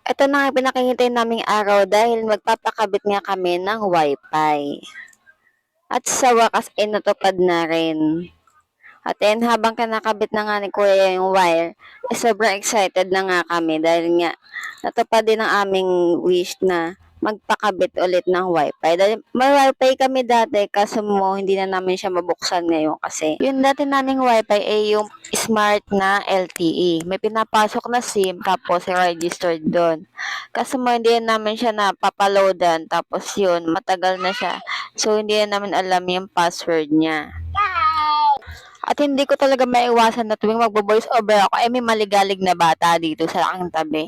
Ito na nga pinakahintay naming araw dahil magpapakabit nga kami ng wifi. At sa wakas ay natupad na rin. At then habang kinakabit na nga ni Kuya yung wire, sobrang excited na nga kami dahil nga natupad din ang aming wish na magpakabit ulit ng wifi. Dahil may wifi kami dati kaso mo hindi na namin siya mabuksan ngayon kasi yung dati naming wifi ay yung smart na LTE. May pinapasok na SIM tapos registered doon. Kaso mo hindi na namin siya napapaloadan tapos yun matagal na siya. So hindi na namin alam yung password niya. At hindi ko talaga maiwasan na tuwing magbo-voice over ako ay may maligalig na bata dito sa aking tabi.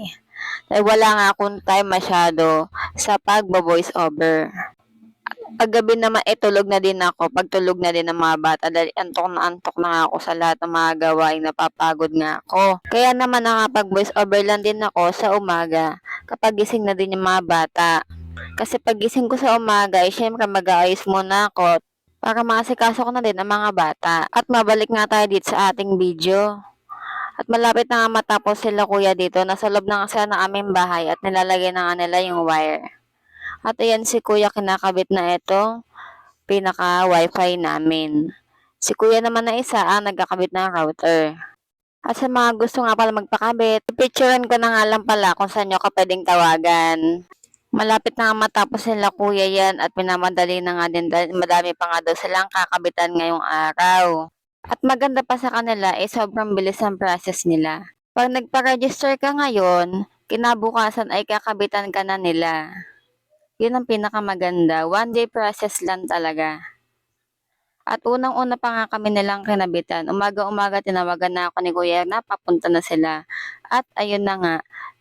Dahil wala nga akong time masyado sa pagbo-voice over. Paggabi naman tulog na din ako, pagtulog na din ng mga bata dahil antok na nga ako sa lahat ng mga gawain, napapagod nga ako. Kaya naman nakapag-voice over lang din ako sa umaga kapag gising na din yung mga bata. Kasi pag gising ko sa umaga, syempre mag-aayos muna ako para maasikaso ko na din ang mga bata. At mabalik nga tayo dito sa ating video. At malapit na nga matapos sila kuya dito. Nasa loob na nga sila ng aming bahay at nilalagay na nga nila yung wire. At ayan si kuya kinakabit na ito, pinaka wifi namin. Si kuya naman na isa ang nagkakabit ng router. At sa mga gusto nga pala magpakabit, picturean ko na nga lang pala kung saan nyo ka pwedeng tawagan. Malapit na nga matapos nila kuya yan at minamadali na nga din dahil madami pa nga daw silang kakabitan ngayong araw. At maganda pa sa kanila sobrang bilis ang process nila. Pag nagpa-register ka ngayon, kinabukasan ay kakabitan ka na nila. Yun ang pinakamaganda. One day process lang talaga. At unang-una pa nga kami nilang kinabitan. Umaga-umaga tinawagan na ako ni Kuya na papunta na sila. At ayun na nga,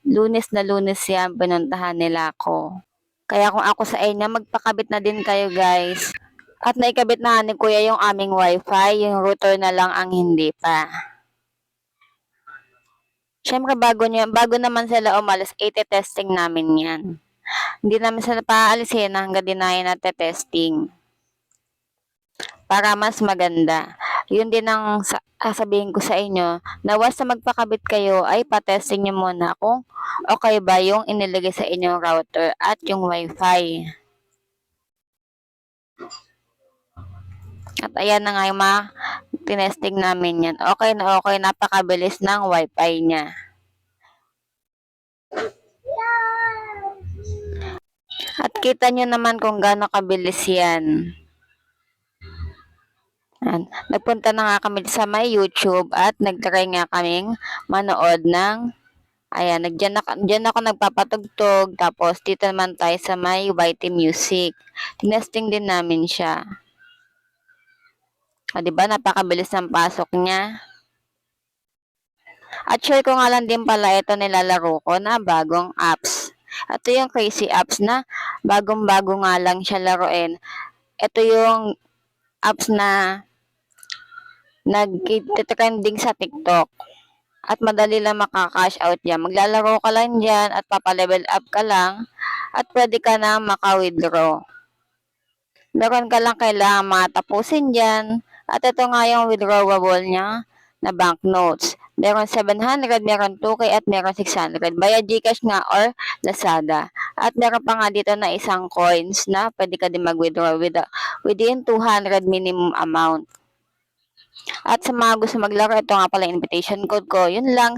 Lunes na Lunes yan, pinuntahan nila ako. Kaya kung ako sa inyo, magpakabit na din kayo guys. At naikabit na ni Kuya yung aming wifi, yung router na lang ang hindi pa. Siyempre bago naman sila umalis, testing namin yan. Hindi namin sila paalisin hanggang dinayin natin testing. Para mas maganda. Yun din ang sasabihin ko sa inyo, na once na magpakabit kayo ay patesting nyo muna kung okay ba yung inilagay sa inyong router at yung wifi. At ayan na nga yung mga tinesting namin yan. Okay na okay, napakabilis ng wifi niya. At kita nyo naman kung gaano kabilis yan. Nagpunta na nga kami sa may YouTube at nagtry nga kaming manood ng dyan ako nagpapatugtog tapos dito naman tayo sa may YT Music. Tinesting din namin siya. Diba napakabilis ng pasok niya. At share ko nga lang din pala ito nilalaro ko na bagong apps. Ito yung crazy apps na bagong-bago nga lang siya laruin. Ito yung apps na nag-trending sa TikTok. At madali lang maka-cash out yan. Maglalaro ka lang dyan at papalevel up ka lang at pwede ka na maka-withdraw. Meron ka lang kailangan matapusin dyan. At ito nga yung withdrawable niya na banknotes. Meron 700, meron 2K at meron 600. Via Gcash nga or Lazada. At meron pa nga dito na isang coins na pwede ka din mag-withdraw within 200 minimum amount. At sa mga gusto maglaro, ito nga pala invitation code ko. Yun lang.